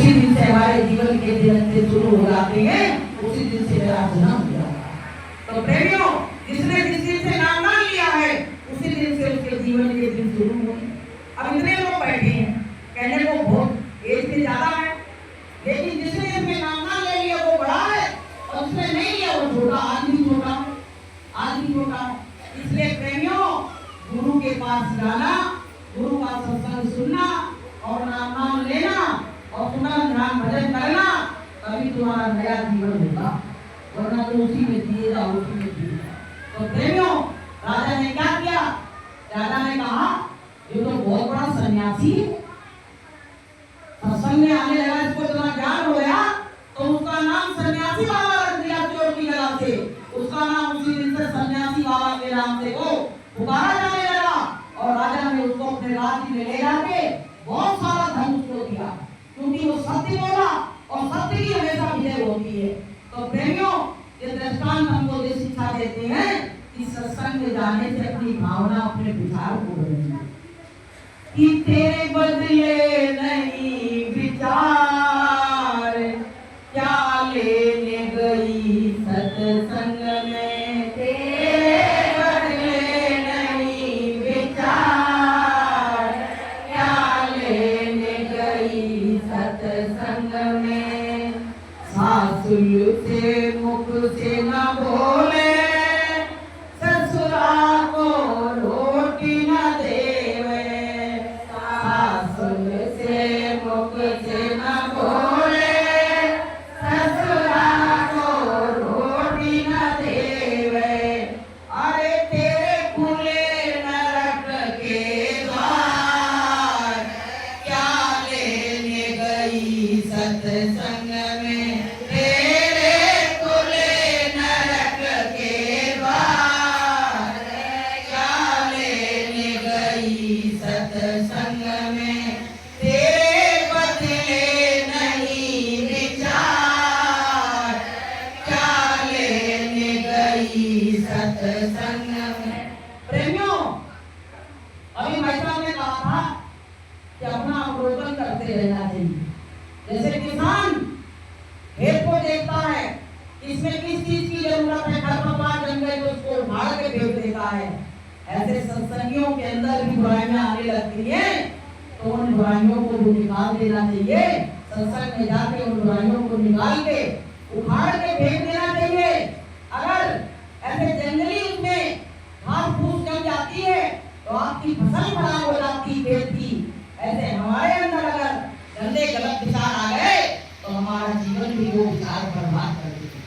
उसी दिन से हमारे जीवन के दिन शुरू हो जाते हैं, उसी दिन से मेरा जन्म हुआ। तो प्रेमियों, जिसने जिस दिन से नाम मान लिया है उसी दिन से उसके जीवन के दिन शुरू हुए। अब इतने लोग बैठे हैं, कहने को बहुत एज से ज्यादा है, लेकिन जिसने इसमें नाम मान ले लिया वो बड़ा है, और जिसने नहीं लिया वो छोटा, आदमी छोटा, आदमी छोटा। इसलिए प्रेमियों, गुरु के पास जाना, गुरु का सत्संग सुनना और नाम लेना और सुमरन ध्यान भजन करना, तभी तुम्हारा नया जीवन होगा, वरना तो उसी में जिएगा, उसी में जिएगा। तो प्रेमियों, राजा ने क्या किया? राजा ने कहा ये तो बहुत बड़ा सन्यासी है, सत्संग में आने लगा, इसको इतना ज्ञान हो गया, तो उसका नाम सन्यासी बाबा रख दिया चोर की जगह से। उसका नाम उसी दिन से सन्यासी बाबा के नाम से वो पुकारा जाने लगा, और राजा ने उसको अपने राज्य में ले जाके बहुत सारा धन उसको दिया, क्योंकि वो सत्य बोला, और सत्य की हमेशा विजय होती है। तो प्रेमियों, ये दृष्टांत हमको ये शिक्षा देते हैं कि सत्संग में जाने से अपनी भावना, अपने विचार को बदलना, कि तेरे बदले नहीं विचार, क्या लेने गई सत्संग में, तेरे बदले नहीं विचार, क्या लेने गई सत्संग में। सासुर से मुख से न बोले, ससुरा को रोटी न देवे, सासुर से मुख से न बोले, ससुरा को रोटी न देवे। अरे तेरे खुले नरक के द्वार, क्या लेने गई सत्संग में, तेरे खुले नरक के द्वार, क्या लेने गई सत्संग में, तेरे बदले नहीं विचार, क्या लेने गई सत्संग में। प्रेमियों, अभी भाई साहब ने कहा था कि अपना अवलोकन करते रहना चाहिए। जैसे किसान खेत को देखता है, इसमें किस चीज की जरूरत है, खरपतवार जम गई तो उसको उखाड़ के फेंक देता है। ऐसे सत्संगियों के अंदर भी बुराइयां आने लगती हैं, तो उन बुराइयों को भी निकाल देना चाहिए। सत्संग में जाके उन बुराइयों को निकाल के उखाड़ के फेंक देना चाहिए। अगर ऐसे जंगली उसमें घास फूस जम जाती है तो आपकी फसल खराब हो जाती है खेत की। ऐसे हमारे अंदर अगर गंदे गलत विचार आ गए तो हमारा जीवन भी वो विचार बर्बाद कर देते।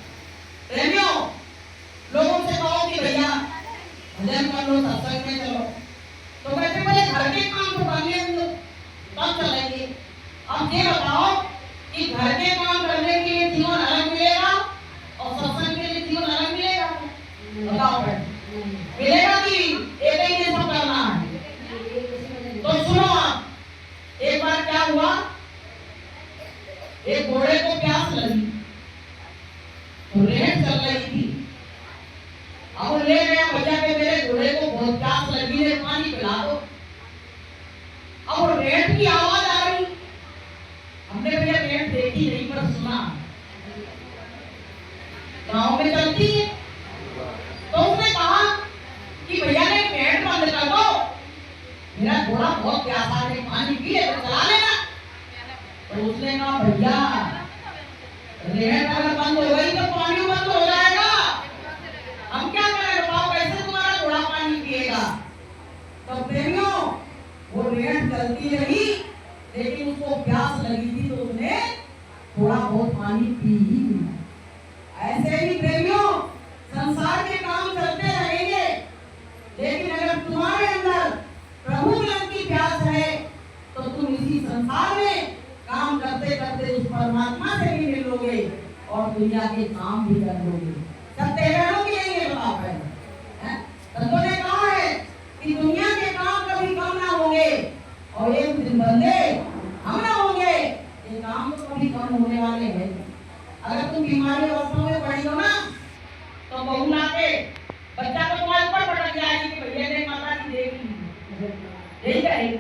प्रेमियों, लोगों से कहो कि भैया भजन कर लो, सत्संग में चलो, तो कहते बोले घर के काम तो कर लिए हम लोग, तब चलेंगे। अब ये बताओ कि घर के काम करने के लिए जीवन अलग मिलेगा और सत्संग के लिए जीवन अलग मिलेगा? बताओ मिलेगा कि एक ही दिन सब करना है? तो सुनो आप, एक बार क्या हुआ, एक घोड़े को प्यास लगी, तो रेत चल रही थी, अब ले गया भैया के मेरे घोड़े को बहुत प्यास लगी है, पानी पिला दो। अब रेत की आवाज आ रही, हमने भैया रेत देखी नहीं पर सुना, गांव में चलती है। तो उसने कहा कि भैया ने पेट बंद कर दो, मेरा घोड़ा बहुत प्यासा है, पानी पी ले तो चला लेना। तो उसने कहा भैया रेत अगर बंद हो गई तो पानी बंद हो जाएगा, हम क्या करें बताओ, कैसे तुम्हारा घोड़ा पानी पिएगा? तो प्रेमियों, वो रेत चलती रही, लेकिन उसको प्यास लगी थी तो उसने थोड़ा बहुत पानी पी ही लिया। ऐसे ही प्रेमियों, संसार के काम चलते रहेंगे, लेकिन अगर तुम्हारे अंदर प्रभु मिलन की प्यास है तो तुम इसी संसार में काम करते करते उस परमात्मा से भी मिलोगे और दुनिया के काम भी कर लोगे। सब तेरे के लिए बताओ पहले, संतों ने कहा है कि दुनिया के काम कभी कम ना होंगे और एक दिन बंदे हम ना होंगे, ये काम तो कभी कम होने वाले हैं। अगर तुम बीमारी अवस्था में पड़ी हो ना, तो बहू ना के बच्चा तो तुम्हारे ऊपर पटक जाएगी कि भैया ने माता की देखी, यही कहेगी,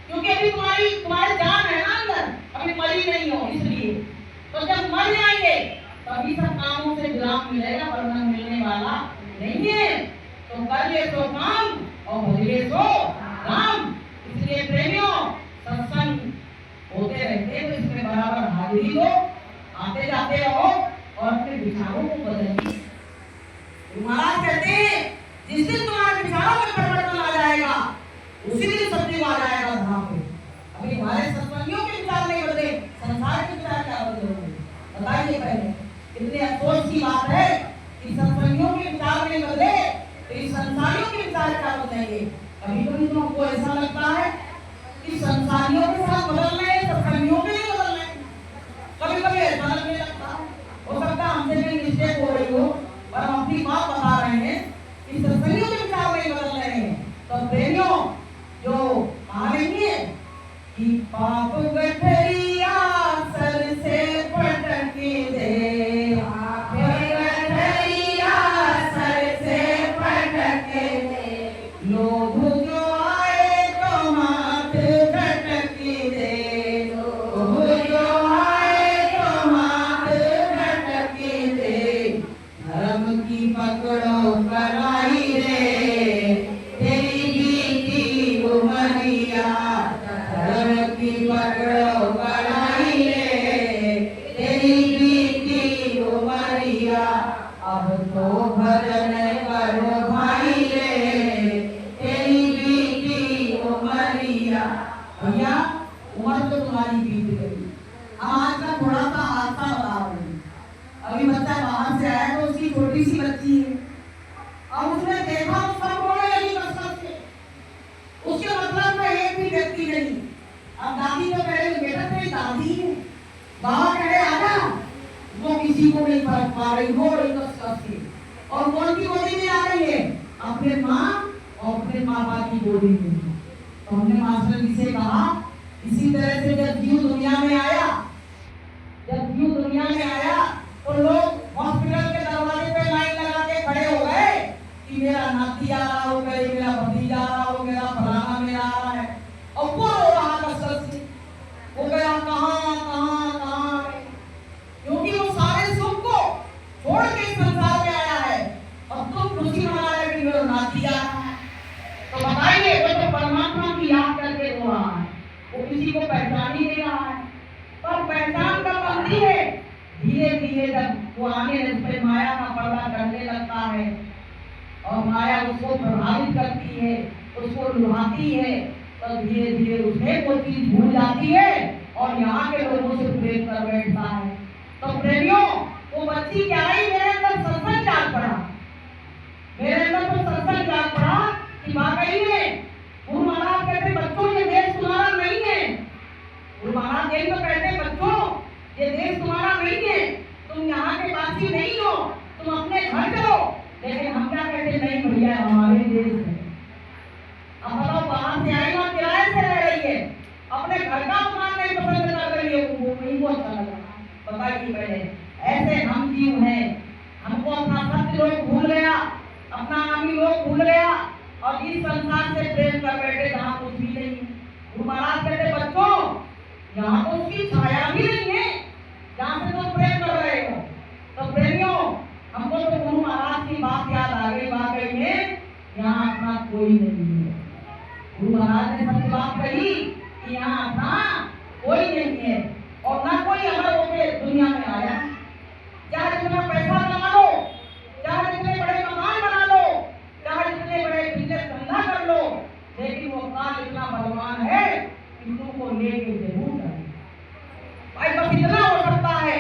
क्योंकि अभी तुम्हारी जान है ना अंदर, अभी मरी नहीं हो, इसलिए और जब मर जाएंगे तभी सब कामों से विराम मिलेगा, वरना मिलने वाला नहीं है। तो कर ले तो काम और भले तो राम। इसलिए प्रेमियों, सत्संग होते रहते तो इसमें बराबर हाजिरी दो, आते जाते रहो और अपने विचारों को बदलिए। महाराज कहते हैं जिस दिन तुम्हारे विचारों में परिवर्तन आ जाएगा उसी दिन सत्य आ जाएगा धाम पे। अभी हमारे सत्संगियों के विचार नहीं बदले, संसार के विचार क्या बदले होंगे बताइए पहले। इतने अफसोस की बात है कि सत्संगियों के विचार नहीं बदले तो इस संसारियों के विचार क्या बदलेंगे। कभी कभी तो हमको ऐसा लगता है कि संसारियों के साथ बदल रहे हैं, सत्संगियों के नहीं बदल रहे। कभी कभी ऐसा लगने लगता है, हो सकता है हमसे भी मिस्टेक हो रही हो, पर हम अपनी बात बता रहे हैं कि सत्संगियों के विचार नहीं बदल रहे हैं। तो प्रेमियों, जो कहा नहीं है कि पाप गठरिया सर से पटक दे, पाप गठरिया सर से पटक दे, लोभ जो आए तो हाथ झटक दे, लोभ जो आए तो हाथ झटक दे, धर्म की पकड़ो कलाई रे तेरी बीती उमरिया, धर्म की पकड़ो कलाई रे तेरी बीती उमरिया, अब तो भजन करो भाई रे तेरी बीती उमरिया। भैया उम्र तो तुम्हारी बीत गई, हम आज का थोड़ा सा हादसा बता रहे हैं। अभी बच्चा बाहर से आया तो उसकी छोटी सी बच्ची है और उसने देखा तो सब रोने लगी कसरत से। उसके मतलब में एक भी व्यक्ति नहीं। अब दादी तो कह रही बेटा तेरी दादी है, बाबा कह रहे आजा, वो किसी को नहीं फर्क पा रही, रो रही कसरत से। और कौन की गोदी में आ रही है? अपने माँ और अपने पापा की गोदी में। तो हमने मास्टर जी से कहा इसी तरह से जब जीव दुनिया में आया, जब जीव दुनिया में आया तो लोग हॉस्पिटल के दरवाजे पे लाइन लगा के खड़े हो गए कि मेरा नाती आ रहा हो, मेरा भतीजा आ रहा हो, मेरा फलाना मेरा आ रहा है। और वो रो रहा कसरत से, वो गया कहाँ कहाँ कहाँ, क्योंकि वो सारे सुख को छोड़ के संसार में आया है। अब तुम खुशी मना रहे कि मेरा नाती आ रहा है। तो बताइए वो तो परमात्मा की याद करके रो रहा है, वो किसी को पहचान ही नहीं रहा है। पर पहचान का बंदी है, धीरे धीरे जब वो आगे पे माया का पर्दा करने लगता है और माया उसको प्रभावित करती है, उसको लुभाती है, तो धीरे धीरे उसमें वो चीज भूल जाती है और यहाँ के लोगों से प्रेम कर बैठता है। तो प्रेमियों, वो बच्ची क्या आई, मेरे अंदर सत्संग जाग पड़ा, मेरे अंदर तो सत्संग जाग पड़ा कि वाकई में गुरु महाराज कहते बच्चों ये देश तुम्हारा नहीं है। गुरु महाराज यही तो कहते बच्चों ये देश तुम्हारा नहीं है, तुम यहाँ के वासी नहीं हो, तुम अपने घर चलो। लेकिन हम क्या कहते नहीं भैया हमारे देश है। अब बताओ बाहर से आई और किराए से रह रही है, अपने घर का मकान नहीं पसंद कर रही है, वो अच्छा लग रहा। बताइए पहले, ऐसे हम जीव हैं, हमको अपना सत्य लोग भूल गया, अपना नामी लोग भूल गया और इस संसार से प्रेम कर बैठे जहाँ कुछ भी नहीं। गुरु महाराज कहते बच्चों यहाँ तो उसकी छाया भी नहीं है जहाँ से तुम प्रेम कर रहे हो। तो प्रेमियों, हमको तो गुरु महाराज की बात याद आ गई, वाकई में यहाँ अपना कोई नहीं है। गुरु महाराज ने सच बात कही कि यहाँ अपना कोई नहीं है और ना कोई अमर होकर दुनिया में आया। चाहे जितना पैसा कमा लो, चाहे जितने बड़े मकान बना लो, चाहे जितने बड़े बिजनेस धंधा कर लो, लेकिन वो काल इतना बलवान है कि तुमको लेके जरूर जाए। भाई बस इतना हो सकता है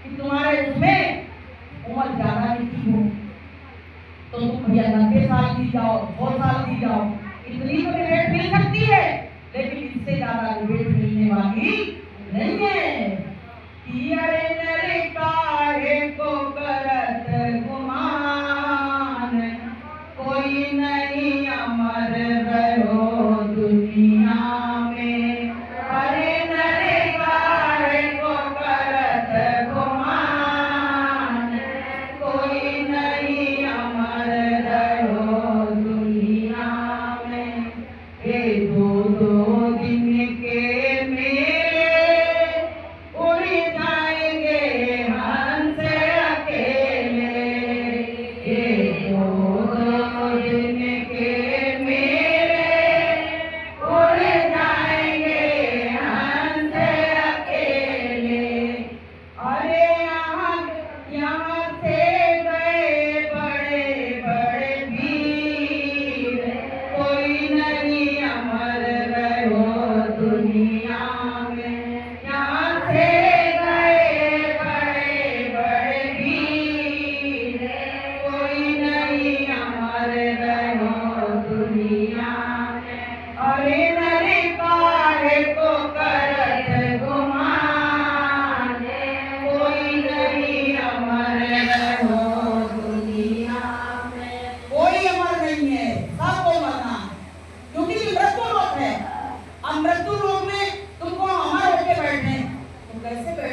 कि तुम्हारे उसमें उम्र ज्यादा नहीं हो तो तुम भैया 90 साल की जाओ, 100 साल की जाओ, इतनी तो रेट मिल सकती है, लेकिन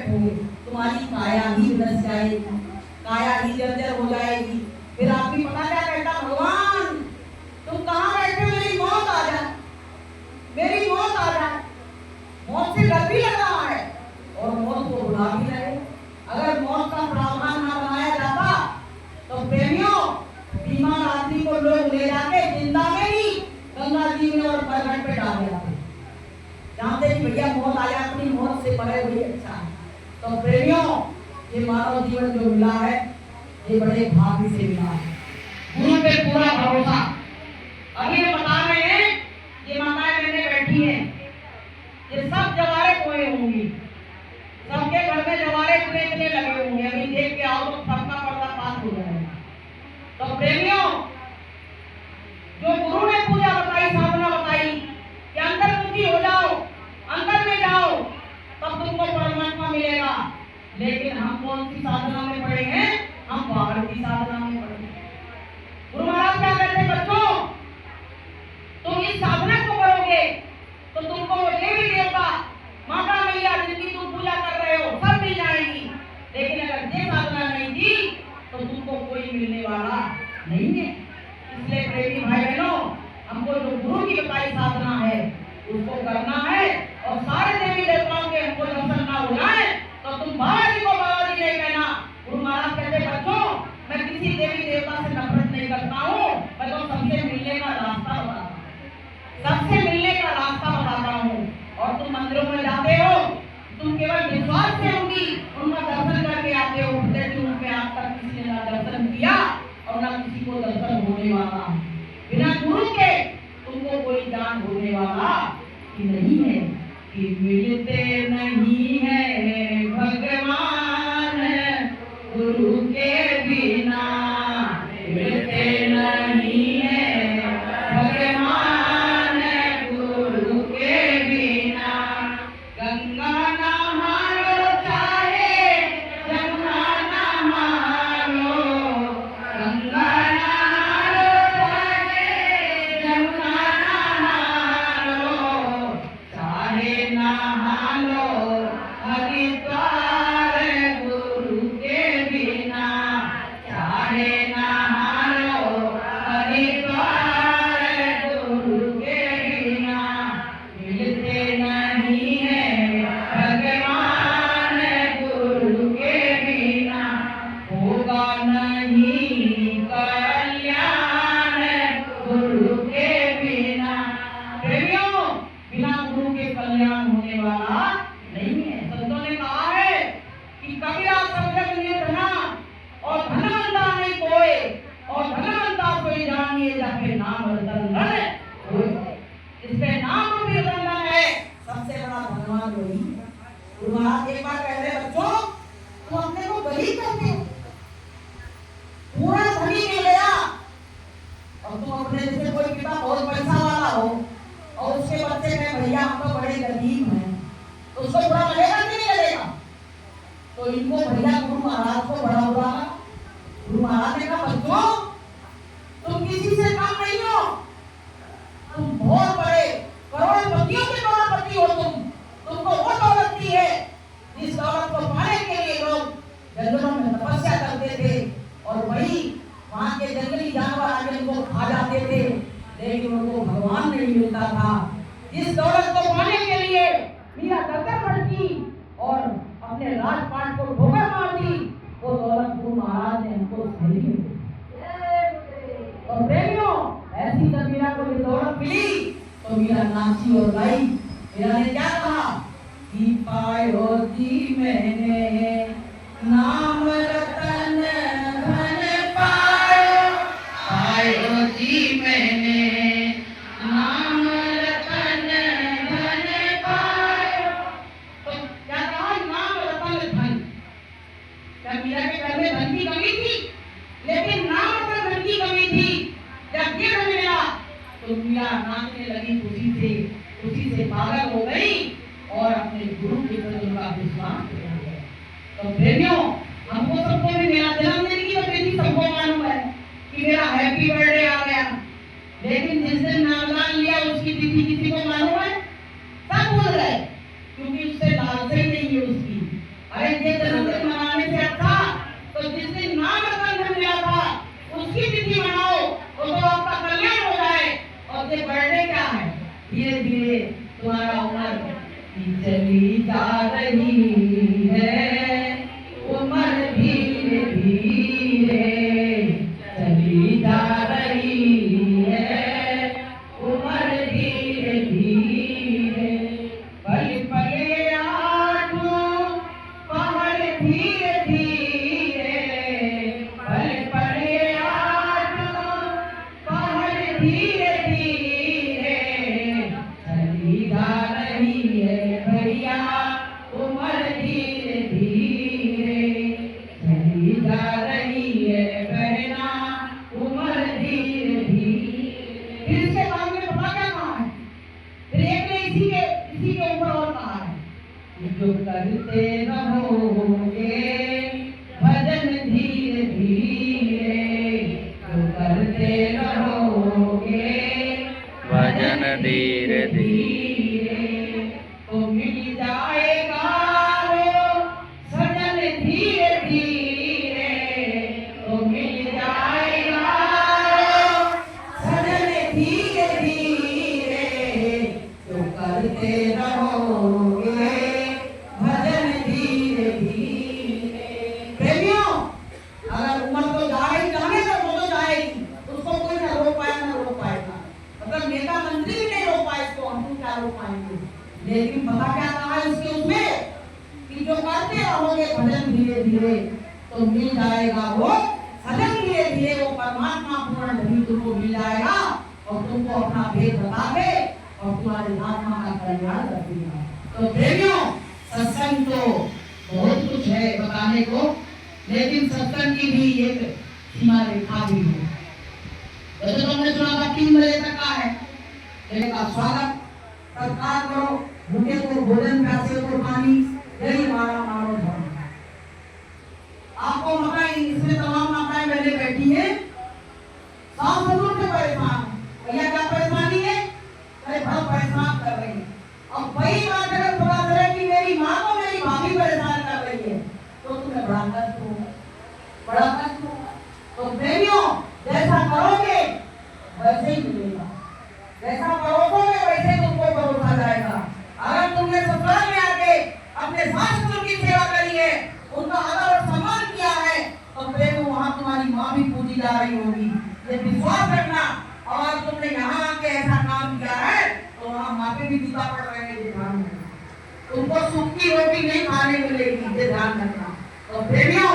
बैठोगे तुम्हारी काया ही नस जाएगी, काया ही जर्जर हो जाएगी। फिर आपकी पता क्या कहता, भगवान तुम कहाँ बैठे, मेरी मौत आ जाए, मेरी मौत आ जाए। मौत से डर भी लग रहा है और मौत को बुला भी रहे। अगर मौत का प्रावधान न बनाया जाता तो प्रेमियों बीमार आदमी को लोग ले जाके जिंदा में ही गंगा जी में और बरगद पे डाल देते, जानते कि भैया मौत आ जाए, अपनी मौत से मरे वही अच्छा है। तो प्रेमियों ये मानव जीवन जो मिला है ये बड़े भाग्य से मिला है, गुरु पे पूरा भरोसा। अभी मैं बता रहे हैं ये माताएं बहनें बैठी हैं, ये सब जवारे कोए होंगी, सबके घर में जवारे इतने लगे होंगे। अभी देख के आओ तो सबका पर्दा पास हो जाएगा। तो प्रेमियों जो गुरु ने पूजा बताई, साधना बताई कि अंतर्मुखी हो जाओ, अंदर में जाओ तब तुमको परमात्मा मिलेगा। लेकिन हम कौन सी साधना में पड़े हैं, हम बाहर की साधना में पड़े हैं। गुरु महाराज क्या कहते हैं, बच्चों तुम इस साधना को करोगे तो तुमको वो देवी देवता माता मैया जिनकी तुम पूजा कर रहे हो सब मिल जाएंगी। लेकिन अगर ये साधना नहीं दी तो तुमको कोई मिलने वाला नहीं है। इसलिए प्रेमी भाई बहनों हमको जो गुरु की बताई साधना है उसको करना है। और सारे देवी देवताओं के हमको दर्शन ना हो जाए तो तुम बाबा जी को बाबा जी नहीं कहना। गुरु महाराज कहते बच्चों मैं किसी देवी देवता से नफरत नहीं करता हूँ, मैं तो सबसे मिलने का रास्ता बताता हूँ, सबसे मिलने का रास्ता बताता हूँ। और तुम मंदिरों में जाते हो, तुम केवल विश्वास से होगी उनका दर्शन करके आते हो, उनके आज तक किसी ने ना दर्शन किया और ना किसी को दर्शन होने वाला। बिना गुरु के तुमको कोई ज्ञान होने वाला कि नहीं है। कि मिलते नहीं है भगवान गुरु के बिना, मिलते नहीं है भगवान गुरु के बिना। गंगा नहा लो चाहे जमुना नहा लो, गंगा नहा लो चाहे जमुना नहा लो, चाहे नहा लो हरिद्वार गुरु के बिना, चाहे नहा लो हरिद्वार गुरु के बिना। मिलते नहीं है भगवान गुरु के बिना, होगा नहीं कल्याण गुरु के बिना। प्रेमियों बिना गुरु के कल्याण होने वाला नहीं है। संतों ने कहा है कि कबीरा सब जग निर्धना और धनवंता नहीं कोई, और धनवंता कोई जानिए जाके नाम रतन होए। इसके नाम भी रतन है, सबसे बड़ा धनवान वही है। गुरु महाराज एक बार कह रहे बच्चों तुम अपने को गरीब कहते हो, पूरा धनी मिल गया और तुम अपने जैसे कोई पिता बहुत पैसा वाला हो और उसके बच्चे कहे भैया हम तो बड़े गरीब हैं, तो उसको बुरा लगेगा कि नहीं लगेगा? तो इनको भैया गुरु महाराज को बड़ा बुरा। गुरु महाराज ने कहा बच्चों तुम किसी से कम नहीं हो, तुम बहुत बड़े करोड़पतियों के करोड़पति हो। तुमको वो दौलत दी है जिस दौलत को पाने के लिए लोग जंगलों में तपस्या करते थे और वही वहां के जंगली जानवर आगे उनको खा जाते थे, लेकिन उनको भगवान नहीं मिलता था। जिस दौलत को पाने के लिए मीरा दरदर बढ़ती और अपने राजपाट को ठोकर मार दी, वो दौलत गुरु महाराज ने हमको सही में दी। और प्रेमियों ऐसी जब मीरा को ये दौलत मिली तो मीरा नाची और गाई। मीरा ने क्या कहा कि पायो जी मैंने नाम रतन धन पायो, पायो जी मैंने नाम रतन धन पायो। तो क्या कहा नाम रतन धन। जब मीरा के घर में धन की कमी थी, लेकिन नाम रतन धन की कमी थी। जब ये धन मिला तो मीरा नाचने लगी खुशी से पागल हो गई और अपने गुरु के प्रति उनका विश्वास हो गया। तो प्रेमियों हमको सबको भी मेरा जन्मदिन की बधाई सबको मालूम है कि मेरा हैप्पी बर्थडे आ गया, लेकिन जिस दिन नामदान लिया उसकी तिथि किसी को मालूम है? सब भूल गए क्योंकि उससे लालसा ही नहीं है उसकी। अरे रही है उम्र धीरे धीरे चली जा रही है उम्र धीरे धीरे पल पल आंखों पहाड़ धीरे धीरे पल पल आंखों पहाड़ धीरे धीरे चली जा रही है भैया उम्र धीरे धीरे चली जा रही है बहना उम्र धीरे धीरे। फिर इसके बाद में पता क्या कहा है? फिर एक ने इसी के ऊपर और कहा है जो करते रहोगे भजन धीरे धीरे जो करते रहोगे भजन धीरे धीरे तो मिल जाएगा वो सजन धीरे धीरे तो मिल जाएगा वो सजन धीरे धीरे तो करते रहोगे भजन धीरे धीरे। प्रेमियों, अगर उम्र तो जाएगी जाने का वो तो जाएगी, उसको कोई ना रोक पाएगा ना रोक पाएगा। मतलब नेता मंत्री भी नहीं रोक पाए इसको, हम क्या रोक पाएंगे। लेकिन पता क्या कहा है उसके उसमें कि जो करते रहोगे भजन धीरे धीरे तो मिल जाएगा वो सजन धीरे धीरे वो परमात्मा पूर्ण धनी तुमको मिल जाएगा और तुमको अपना भेद बता दे और तुम्हारे आत्मा का कल्याण कर देगा। तो प्रेमियों, सत्संग तो बहुत कुछ है बताने को, लेकिन सत्संग की भी एक सीमा रेखा भी है। जैसे तुमने सुना था 3 बजे तक का है, लेकिन का स्वागत सत्कार करो, भूखे को भोजन प्यासे को पानी, यही हमारा मानव धर्म है। आपको माताएं, इसमें तमाम माताएं पहले बैठी है, सास ससुर से परेशान, भैया क्या परेशानी है? अरे बहुत परेशान कर रही है। अब वही बात अगर पता चले कि मेरी माँ को मेरी भाभी परेशान कर रही है तो तुम्हें बड़ा कष्ट होगा, बड़ा कष्ट होगा। तो प्रेमियों, जैसा करोगे वैसे ही मिलेगा, जैसा परोसोगे वैसे ही तुमको परोसा जाएगा। अगर तुमने ससुराल में आके अपने सास ससुर की सेवा करी है, उनका आदर और सम्मान किया है, तो प्रेम वहाँ तुम्हारी माँ भी पूजी जा रही होगी, ये विश्वास रखना। और तुमने यहाँ आके ऐसा काम किया है तो वहाँ माँ पे भी दीपा पड़ रहे हैं, ध्यान रखना। तुमको सूखी रोटी नहीं खाने मिलेगी, ये ध्यान रखना। तो प्रेमियों,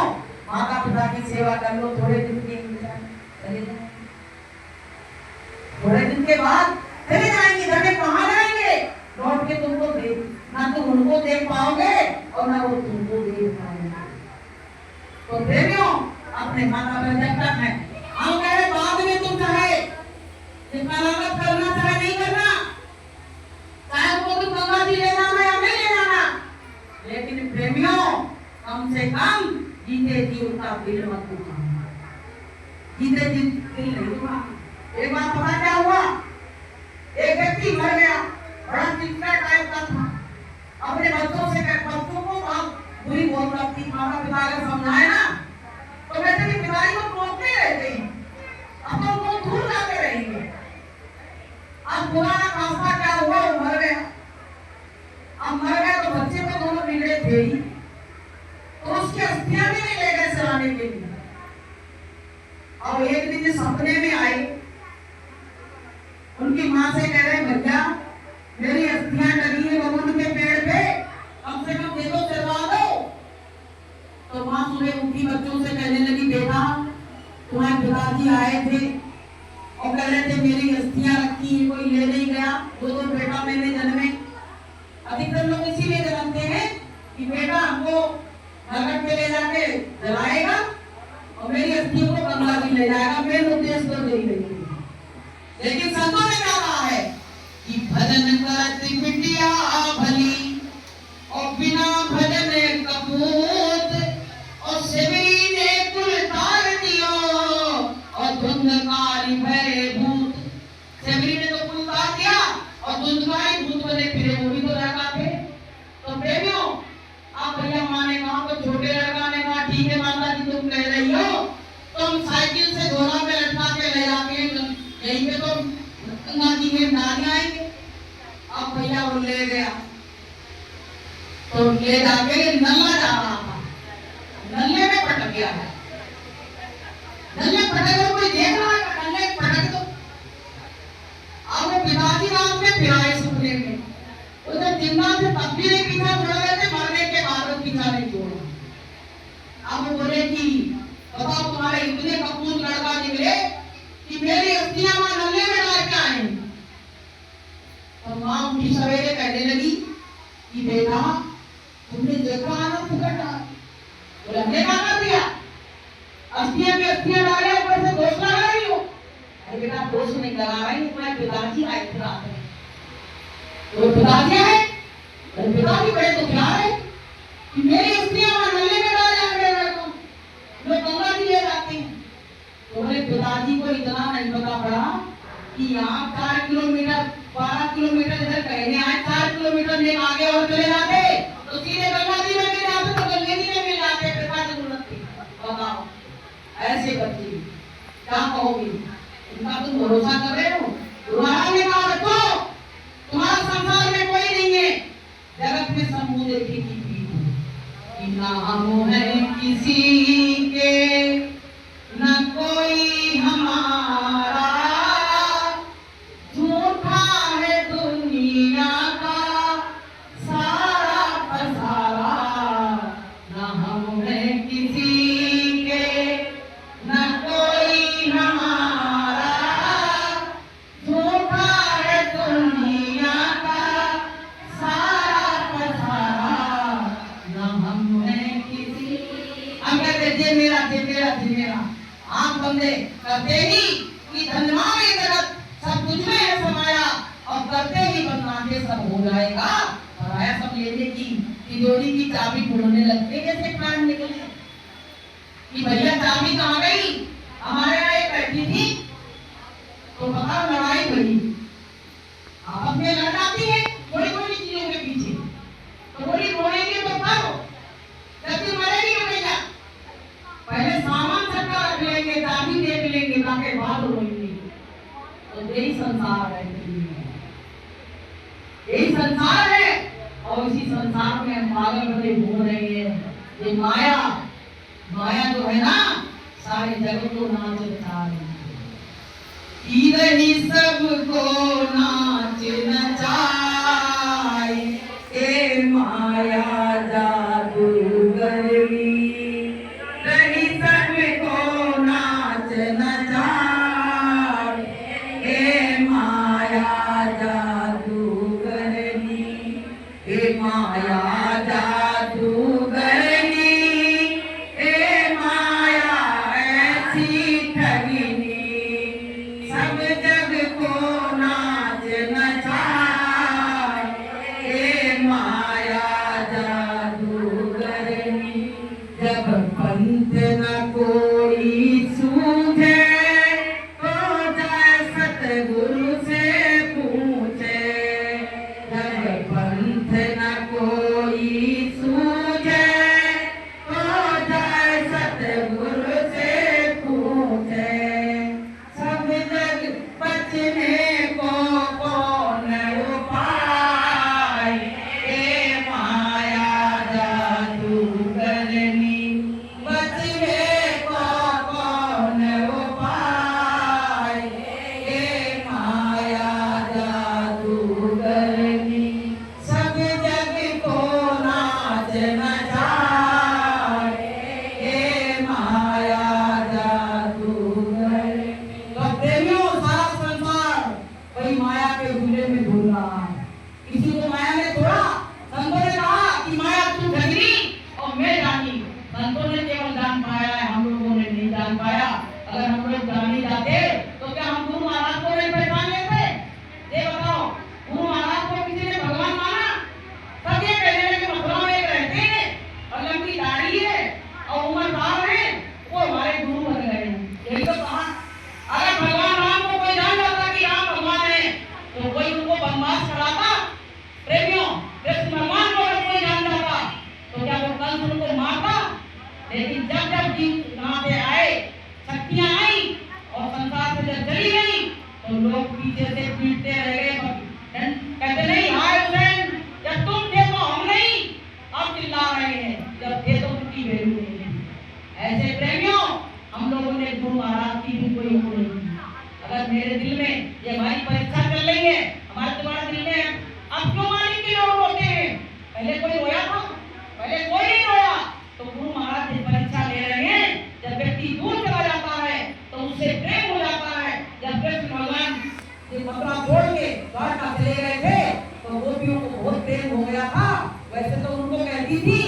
माता पिता की सेवा कर लो, थोड़े दिन के थोड़े दिन के बाद चले जाएंगे, जाने कहाँ जाएंगे, लौट के तुमको देख, ना तुम उनको देख पाओगे और ना वो तुमको देख पाएंगे। तो प्रेमियों, अपने माता पिता जब तक है, हम कह रहे बाद में तुम चाहे जितना लागत करना चाहे नहीं करना, चाहे वो तुम गंगा जी ले जाना या नहीं ले जाना, लेकिन प्रेमियों कम से कम जीते जी उनका दिल मत दुखाना, जीते जी दिल नहीं दुखाना। एक बार पता क्या हुआ, एक व्यक्ति मर गया, बड़ा चिंता टाइप का था, अपने बच्चों को बहुत बुरी बहुत लगती, माता पिता अगर समझाए ना तो वैसे भी पिताजी को टोकते रहते हैं, अब तो उनको दूर जाते रहेंगे। अब पुराना खासा क्या हुआ, वो मर गया। अब मर गया तो बच्चे तो दोनों बिगड़े थे ही, तो उसकी अस्थियां भी नहीं ले गए सराने के लिए। और एक दिन सपने में आई, उनकी माँ से कह रहे भैया मेरी अस्थियां लगी है बबूल के पेड़ पे, कम से कम देखो चलवा दो। तो माँ सुबह उठी, बच्चों से कहने लगी बेटा तुम्हारे पिताजी आए थे और कह रहे थे मेरी अस्थियां रखी है, कोई ले नहीं गया, दो बेटा मैंने जन्मे। अधिकतर लोग इसीलिए जन्मते हैं कि बेटा हमको नरक में ले जाके जलाएगा और मेरी अस्थियों को गंगा जी ले जाएगा, मेन उद्देश्य तो यही नहीं। लेकिन संतों ने क्या कहा है कि भजन करती बिटिया भली और बिना भजन कपूत, और शिवरी ने कुल तार दियो और धुंधकारी भय भूत। शिवरी ने तो कुल तार दिया और धुंधकारी भूत बने फिरे, वो भी तो लड़का थे। तो प्रेमियों, आप भैया माँ ने कहा, तो छोटे लड़का ने कहा ठीक है माता जी तुम कह रही हो, तो हम साइकिल से घोड़ा पे लटका के ले जाते हैं, यहीं पे तो गंगा जी में नहा आएंगे। अब भैया वो ले गया, तो तो ले जाके नल्ला जा रहा था, नल्ले में पटक गया है। नल्ले पटक कर कोई देख रहा है, नल्ले पटक दो। अब वो पिताजी रात में फिराए सपने में, उधर जिंदा से तब भी नहीं पीछा छोड़ रहे थे, मरने के बाद पीछा नहीं छोड़ा। अब वो बोले कि बताओ तुम्हारे इतने कपूत लड़का निकले कि मेरी अस्थियां मां नल्ले में डाल के आए। तो मां उठी सवेरे कहने लगी कि बेटा तुमने देखा ना फुकट तो हमने क्या कर दिया, अस्थियां की अस्थियां डाले ऊपर से दोष लगा रही हो। अरे बेटा दोष नहीं लगा रही, तुम्हारे पिताजी आए थे रात में। तो पिताजी आए, पिताजी बड़े दुखियार है कि मेरी अस्थियां वहां नल्ले में डाल जाएंगे, जो गंगा जी ले जाते हैं। तो मेरे पिताजी को इतना नहीं पता पड़ा कि यहाँ 4 किलोमीटर 12 किलोमीटर इधर कहने आए, 4 किलोमीटर में आगे और चले जाते तो सीधे गंगा जी में मिल जाते, तो गंगा जी में मिल जाते, क्या जरूरत थी बताओ। ऐसे बच्चे क्या कहोगी, इनका तुम भरोसा कर रहे हो। तुम्हारा ने कहा बच्चों तुम्हारा संसार में कोई नहीं है, जगत में सब मुंह देखी की ना हम है किसी के न कोई हमारा, झूठा है दुनिया का सारा पसारा। न हम है किसी के न कोई हमारा, झूठा है दुनिया का सारा पसारा। न हम है किसी, अब कहते जे मेरा जे मेरा जे मेरा, आप बंदे करते ही कि धनवान ये जगत सब तुझ में है समाया, और करते ही बदनाम ये सब हो जाएगा। पराया सब लेने की तिजोरी की चाबी ढूंढने लगते जैसे प्राण निकले कि भैया चाबी कहाँ गई। हमारे यहाँ एक बैठी थी तो पता लड़ाई हुई, आपस में लड़ जाती है थोड़ी थोड़ी चीजों के पीछे, तो थोड़ी रोएंगे तो करो जल्दी मरेगी भैया, पहले सामान सबका रख लेंगे, चाबी देख लेंगे, ताकि बाद रोएंगे। तो यही संसार है, यही संसार है, और इसी संसार में हम पागल बने घूम रहे हैं। ये माया, माया जो है ना सारे जगत को नाच नचा रही है, सबको नाच नचाए, ए माया जादूगरनी, रही सबको नाच नचाए, ए माया जादूगरनी, ए माया जादूगरनी, ए माया ऐसी ठगिनी, सब जग को नाच नचाए, ए माया जादूगरनी। जब पंथ न कोई सूझे तो जाए सतगुरु से पूछे, जब पंथ न कोई सूझे तो जाए सतगुरु से पूछे, सब जग बचने को कौन उपाय, ए माया जादूगरनी, बचने को कौन उपाय, ए माया जादूगरनी, सब जग को नाच नचाए, ए माया जादूगरनी। तो प्रेमियों सारा संसार वही माया के झूले में झूल रहा है। किसी को माया ने तोड़ा, संतों ने कहा कि माया तू ठगरी और मैं जानी। संतों ने केवल जान पाया है, हम लोगों ने नहीं जान पाया। अगर हम लोग जान ही जाते तो क्या हम गुरु महाराज को नहीं पहचान लेते। ये बताओ, गुरु महाराज को किसी ने भगवान माना? सब ये कहने लगे मथुरा में एक रहते हैं और लंबी दाढ़ी है और उम्रदार है, वो हमारे गुरु बन गए। यही तो कहा, अगर भगवान राम को कोई जान जाता कि राम भगवान है तो कोई उनको बनवास कराता। प्रेमियों, कृष्ण भगवान को अगर कोई जान जाता तो क्या वो कंस उनको मारता? लेकिन जब जब जी यहाँ पे आए, शक्तियां आई और संसार से जब चली गई तो लोग पीछे से पीटते रह गए, कहते नहीं हाय हुसैन, जब तुम थे तो हम नहीं, ऐसे प्रेमियों, हम लोगों ने गुरु महाराज की भी कोई वो नहीं की। अगर मेरे दिल में ये हमारी परीक्षा चल रही है, हमारे तुम्हारे दिल में अब क्यों मालिक के लोग रोते हैं? पहले कोई रोया था? पहले कोई नहीं रोया। तो गुरु महाराज ये परीक्षा ले रहे हैं। जब व्यक्ति दूर चला जाता है तो उससे प्रेम हो जाता है। जब कृष्ण भगवान ये मथुरा छोड़ के द्वारका चले गए थे तो गोपियों को बहुत प्रेम हो गया था। वैसे तो उनको कहती थी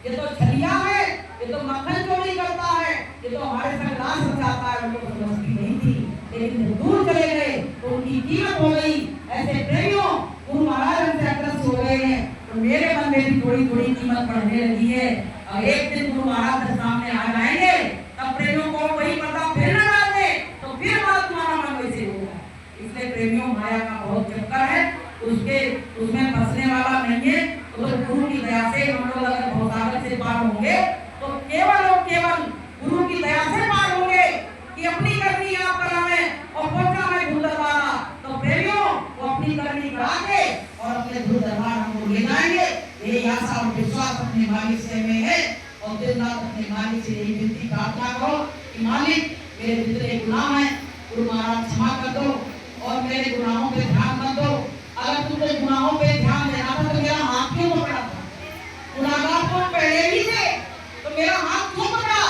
ये तो छलिया है, ये तो मक्खन चोरी करता है, ये तो हमारे संग रास रचाता है। उनको समझती नहीं थी, लेकिन जब दूर चले गए तो उनकी कीमत हो गई। ऐसे प्रेमियों, गुरु महाराज हमसे अग्रस्त हो गए हैं तो मेरे मन में भी थोड़ी थोड़ी कीमत बढ़ने लगी है। और एक दिन गुरु महाराज के सामने आ जाएंगे, तब प्रेमियों को वही पता फिर न डाल दे तो फिर बात तुम्हारा मन वैसे होगा। इसलिए प्रेमियों, माया का बहुत चक्कर है, उसमें फंसने वाला नहीं है। तो गुरु की दया से हम लोग अगर भवसागर से पार होंगे तो केवल और केवल गुरु की दया से पार होंगे कि अपनी करनी आप करावे और पहुंचा मैं गुरु दरबार। तो प्रेमियों, वो अपनी करनी करा के और अपने गुरु दरबार हमको ले जाएंगे। यही आशा और विश्वास अपने मालिक से में है। और दिन रात अपने मालिक से यही विनती प्रार्थना करो कि मालिक, मेरे जितने गुनाह हैं गुरु महाराज क्षमा कर दो और मेरे गुनाहों पे ध्यान मत दो। अगर तुमको गुनाहों पे ध्यान देना था तो मेरा हाथ क्यों पकड़ा था? गुनाहगार को पहले ही थे तो मेरा हाथ क्यों पकड़ा?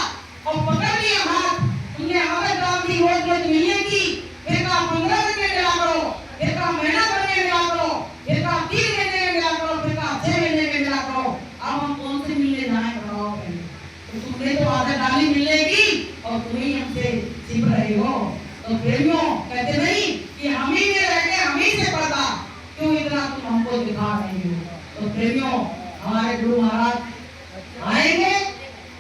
और पकड़ लिया हाथ, तुमने आदत डाल दी रोज रोज मिलने की। फिर कहा 15 दिन में मिला करो, फिर कहा महीना भर में मिला करो, फिर कहा 3 महीने में मिला करो, फिर कहा 6 महीने में मिला करो। अब हम कौन से मिलने जाए बताओ? तो तुमने तो आदत डाली मिलने की और तुम ही हमसे छिप रहे हो। तो प्रेमियों, कहते नहीं कि हम ही में रह के हम ही से पर्दा, क्यों इतना तुम हमको दिखा रहे हो? तो प्रेमियों, हमारे गुरु महाराज आएंगे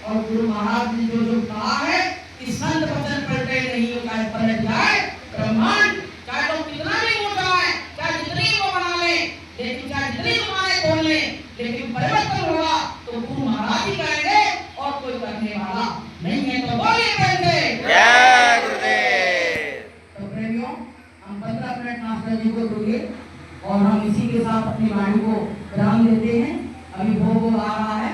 और गुरु महाराज ने जो कहा है कि संत वचन पलटे नहीं, चाहे पलट जाए ब्रह्मांड, चाहे तो कितना भी ऊंचा है, चाहे जितनी को बना ले, लेकिन चाहे जितनी दुकानें खोल ले, लेकिन परिवर्तन होगा तो गुरु महाराज ही करेंगे और कोई करने वाला नहीं है। तो बोलिए कैसे? जय गुरुदेव। तो प्रेमियों, हम 15 मिनट मास्टर जी को दोगे और हम इसी के साथ अपनी वाणी को विराम देते हैं। अभी भोग आ रहा है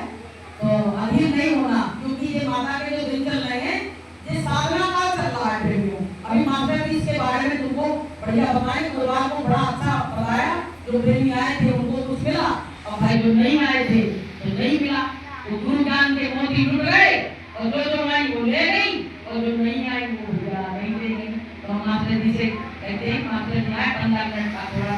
तो अधीर नहीं होना, क्योंकि ये माता के जो दिन चल रहे हैं ये साधना काल चल रहा है। प्रेमियों, अभी मास्टर जी इसके बारे में तुमको बढ़िया बताएं। गुरुवार को बड़ा अच्छा बताया, जो प्रेमी आए थे उनको कुछ मिला और भाई जो नहीं आए थे तो नहीं मिला। तो गुरु ज्ञान के मोती लुट गए और जो आई वो ले गई और जो नहीं आई वो नहीं ले गई। तो मास्टर जी से कहते हैं, मास्टर जी आए 15 मिनट का थोड़ा